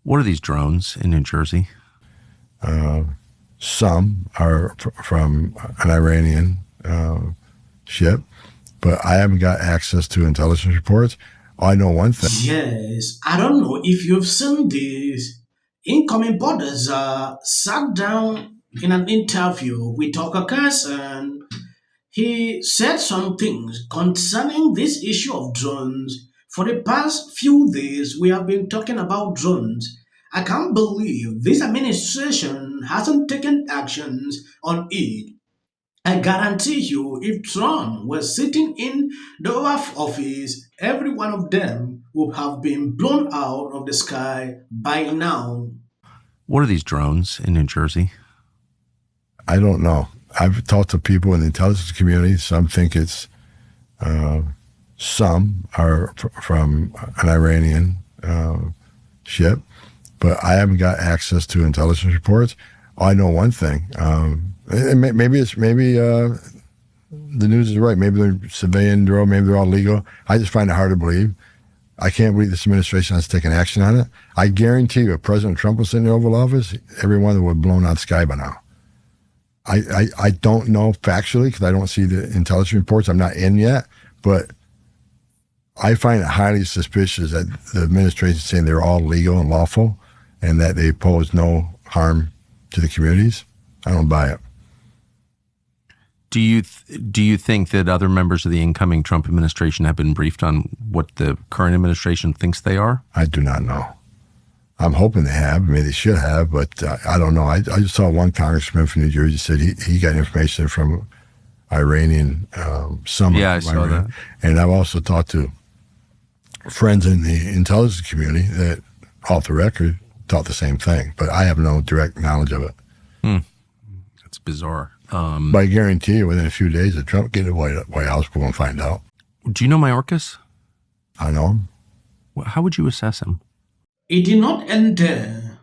What are these drones in New Jersey? Some are from an Iranian ship, but I haven't got access to intelligence reports. I know one thing. Yes, I don't know if you've seen this. Incoming borders sat down in an interview with Carlson. He said some things concerning this issue of drones. For the past few days, we have been talking about drones. I can't believe this administration hasn't taken actions on it. I guarantee you, if Trump was sitting in the Oval Office, every one of them would have been blown out of the sky by now. What are these drones in New Jersey? I don't know. I've talked to people in the intelligence community. Some think it's, some are from an Iranian ship, but I haven't got access to intelligence reports. I know one thing. Maybe the news is right. Maybe they're civilian drone. Maybe they're all legal. I just find it hard to believe. I can't believe this administration has taken action on it. I guarantee you, if President Trump was in the Oval Office, every one of them would have blown out the sky by now. I don't know factually because I don't see the intelligence reports. I'm not in yet, but I find it highly suspicious that the administration is saying they're all legal and lawful and that they pose no harm to the communities. I don't buy it. Do you think that other members of the incoming Trump administration have been briefed on what the current administration thinks they are? I do not know. I'm hoping they have. I mean, they should have, but I don't know. I just saw one congressman from New Jersey said he got information from Iranian someone. Yeah, I saw that. And I've also talked to friends in the intelligence community that, off the record, thought the same thing, but I have no direct knowledge of it. That's bizarre. But I guarantee you, within a few days, if Trump get to the White House, we're going to find out. Do you know Mayorkas? I know him. How would you assess him? It did not end there.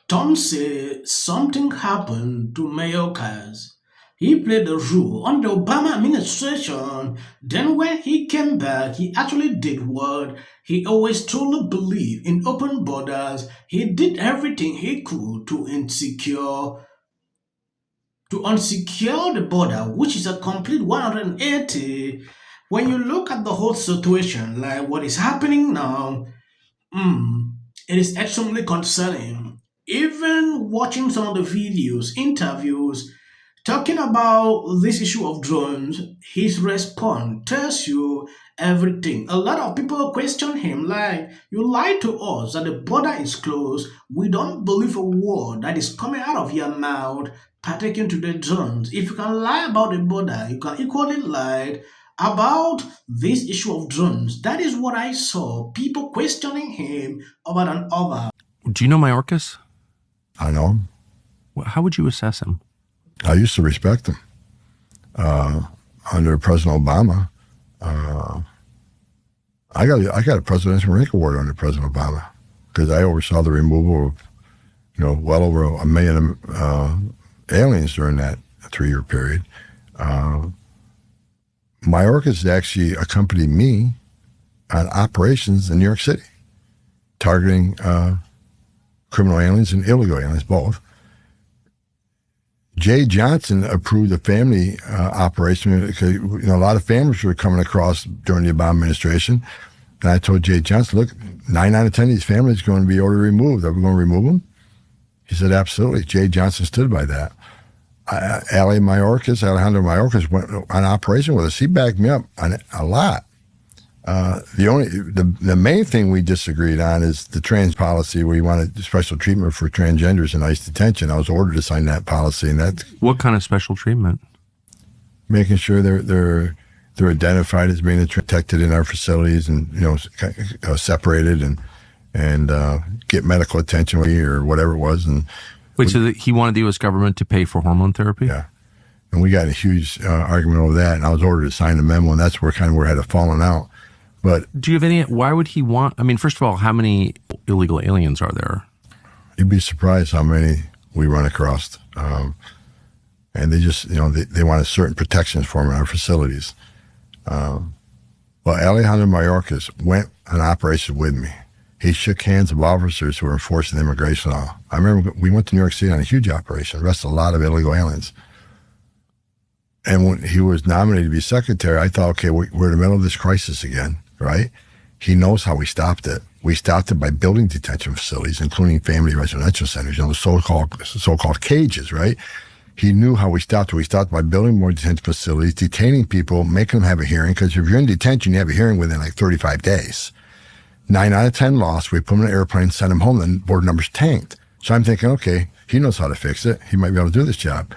Tom said something happened to Mayorkas. He played the role on the Obama administration. Then when he came back, he actually did what he always truly believed in: open borders. He did everything he could to unsecure the border, which is a complete 180. When you look at the whole situation, like what is happening now, it is extremely concerning. Even watching some of the videos, interviews, talking about this issue of drones, his response tells you everything. A lot of people question him, like, you lied to us that the border is closed. We don't believe a word that is coming out of your mouth pertaining to the drones. If you can lie about the border, you can equally lie about this issue of drones. That is what I saw. People questioning him over and over. Do you know Mayorkas? I know him. How would you assess him? I used to respect him. Under President Obama, I got a Presidential Rank Award under President Obama because I oversaw the removal of, well over a million aliens during that 3-year period. Mayorkas actually accompanied me on operations in New York City, targeting criminal aliens and illegal aliens, both. Jay Johnson approved the family operation because a lot of families were coming across during the Obama administration. And I told Jay Johnson, look, 9 out of 10 of these families are going to be ordered removed. Are we going to remove them? He said, absolutely. Jay Johnson stood by that. Alejandro Mayorkas went on operation with us. He backed me up on it a lot. The main thing we disagreed on is the trans policy, where you wanted special treatment for transgenders in ICE detention. I was ordered to sign that policy, and that's what kind of special treatment? Making sure they're identified as being protected in our facilities, and separated and get medical attention or whatever it was. And wait, so he wanted the U.S. government to pay for hormone therapy? Yeah. And we got a huge argument over that, and I was ordered to sign the memo, and that's where we had a falling out. But do you have any? Why would he want? I mean, first of all, how many illegal aliens are there? You'd be surprised how many we run across, and they just they wanted certain protections for them in our facilities. Well, Alejandro Mayorkas went on operation with me. He shook hands with officers who were enforcing the immigration law. I remember we went to New York City on a huge operation, arrested a lot of illegal aliens. And when he was nominated to be secretary, I thought, okay, we're in the middle of this crisis again, right? He knows how we stopped it. We stopped it by building detention facilities, including family residential centers, the so-called cages, right? He knew how we stopped it. We stopped by building more detention facilities, detaining people, making them have a hearing, because if you're in detention, you have a hearing within like 35 days. 9 out of 10 lost. We put them in an airplane, sent them home, and board numbers tanked. So I'm thinking, okay, he knows how to fix it. He might be able to do this job.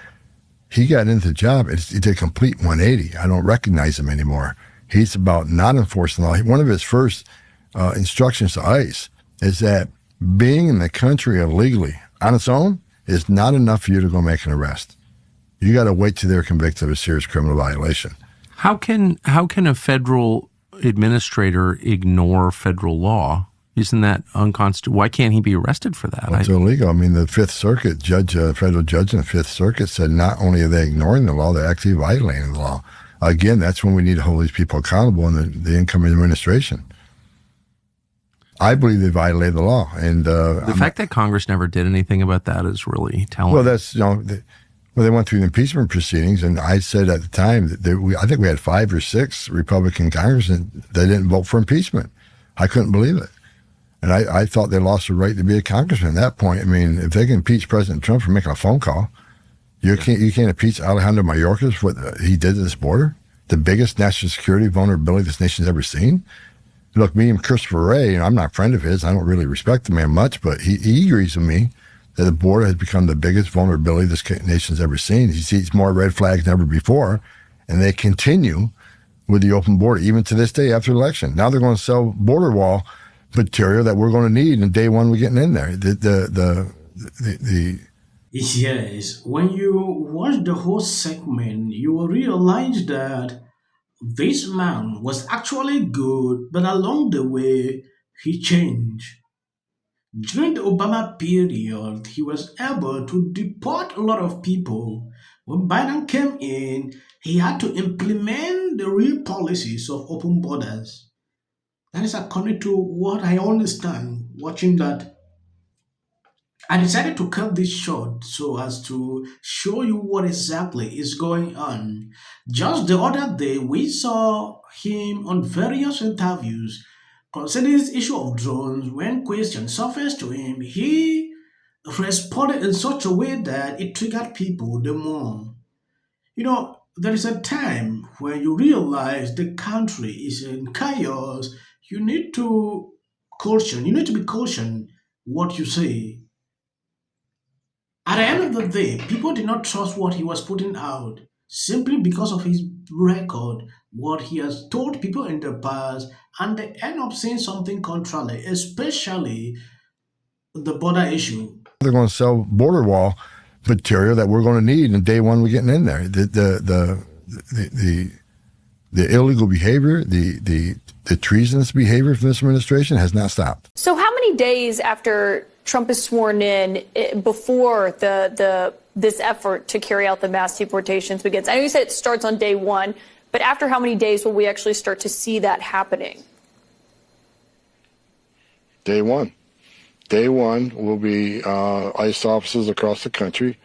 He got into the job. He did a complete 180. I don't recognize him anymore. He's about not enforcing the law. One of his first instructions to ICE is that being in the country illegally on its own is not enough for you to go make an arrest. You got to wait till they're convicted of a serious criminal violation. How can a federal administrator ignore federal law? Isn't that unconstitutional? Why can't he be arrested for that? Well, it's illegal. I mean, the Fifth Circuit judge, federal judge in the Fifth Circuit said not only are they ignoring the law, they're actually violating the law. Again, that's when we need to hold these people accountable in the incoming administration. I believe they violated the law. And the fact that Congress never did anything about that is really telling. Well, that's, they went through the impeachment proceedings, and I said at the time that I think we had 5 or 6 Republican congressmen that didn't vote for impeachment. I couldn't believe it. And I thought they lost the right to be a congressman at that point. I mean, if they can impeach President Trump for making a phone call, you can't impeach Alejandro Mayorkas for what he did to this border, the biggest national security vulnerability this nation's ever seen. Look, me and Christopher Wray, I'm not a friend of his. I don't really respect the man much, but he agrees with me that the border has become the biggest vulnerability this nation's ever seen. He sees more red flags than ever before, and they continue with the open border, even to this day after the election. Now they're going to sell border wall material that we're going to need in day one we're getting in there. Yes, when you watch the whole segment, you will realize that this man was actually good, but along the way, he changed. During the Obama period, he was able to deport a lot of people. When Biden came in, he had to implement the real policies of open borders. That is according to what I understand watching that. I decided to cut this short so as to show you what exactly is going on. Just the other day, we saw him on various interviews concerning this issue of drones. When questions surfaced to him, he responded in such a way that it triggered people the more. There is a time when you realize the country is in chaos. You need to be cautioned what you say. At the end of the day, people did not trust what he was putting out simply because of his record, what he has told people in the past, and they end up saying something contrary, especially the border issue. They're going to sell border wall material that we're going to need in day one we're getting in there. The illegal behavior, the treasonous behavior from this administration has not stopped. So how many days after Trump is sworn in before this effort to carry out the mass deportations begins? I know you said it starts on day one, but after how many days will we actually start to see that happening? Day one. Day one will be ICE officers across the country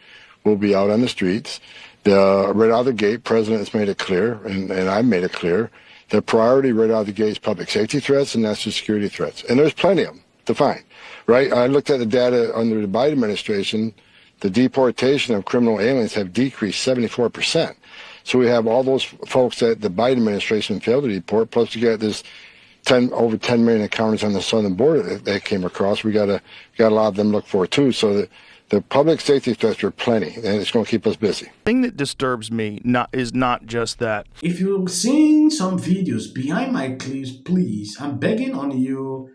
will be out on the streets. Right out of the gate, President has made it clear, and I've made it clear, that priority right out of the gate is public safety threats and national security threats. And there's plenty of them to find, right? I looked at the data under the Biden administration. The deportation of criminal aliens have decreased 74%. So we have all those folks that the Biden administration failed to deport, plus you got this over 10 million encounters on the southern border that came across. We got a lot of them to look for too. So the public safety threats are plenty, and it's going to keep us busy. The thing that disturbs me is not just that. If you're seeing some videos behind my clips, please, I'm begging on you.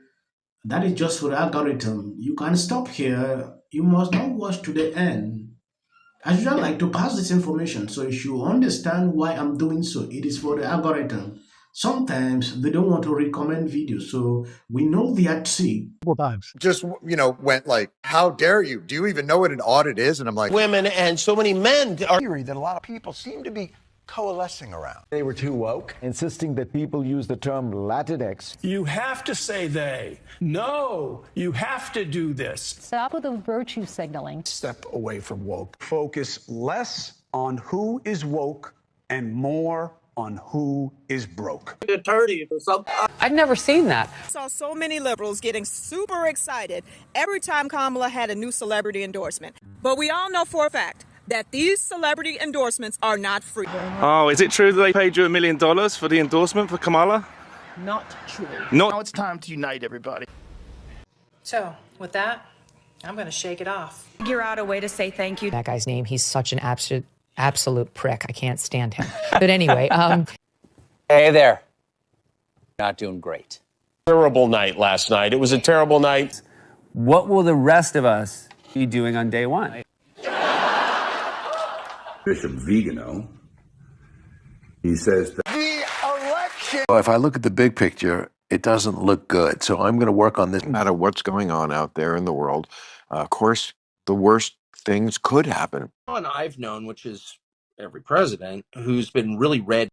That is just for the algorithm. You can stop here. You must not watch to the end. I usually like to pass this information so you should understand why I'm doing so. It is for the algorithm. Sometimes they don't want to recommend videos, so we know they are tricked. Just, went like, how dare you? Do you even know what an audit is? And I'm like, women and so many men are theory that a lot of people seem to be coalescing around. They were too woke, insisting that people use the term Latinx. You have to say they. No, you have to do this. Stop with the virtue signaling. Step away from woke. Focus less on who is woke and more on who is broke. I've never seen that. I saw so many liberals getting super excited every time Kamala had a new celebrity endorsement. But we all know for a fact that these celebrity endorsements are not free. Oh, is it true that they paid you $1 million for the endorsement for Kamala? Not true. Now it's time to unite everybody. So, with that, I'm going to shake it off. Figure out a way to say thank you. That guy's name, he's such an absolute prick. I can't stand him. But anyway, Hey there. Not doing great. Terrible night last night. It was a terrible night. What will the rest of us be doing on day one? Bishop Vigano, he says that The election. Well, if I look at the big picture, it doesn't look good. So I'm going to work on this. No matter what's going on out there in the world, of course, the worst things could happen. One I've known, which is every president, who's been really red.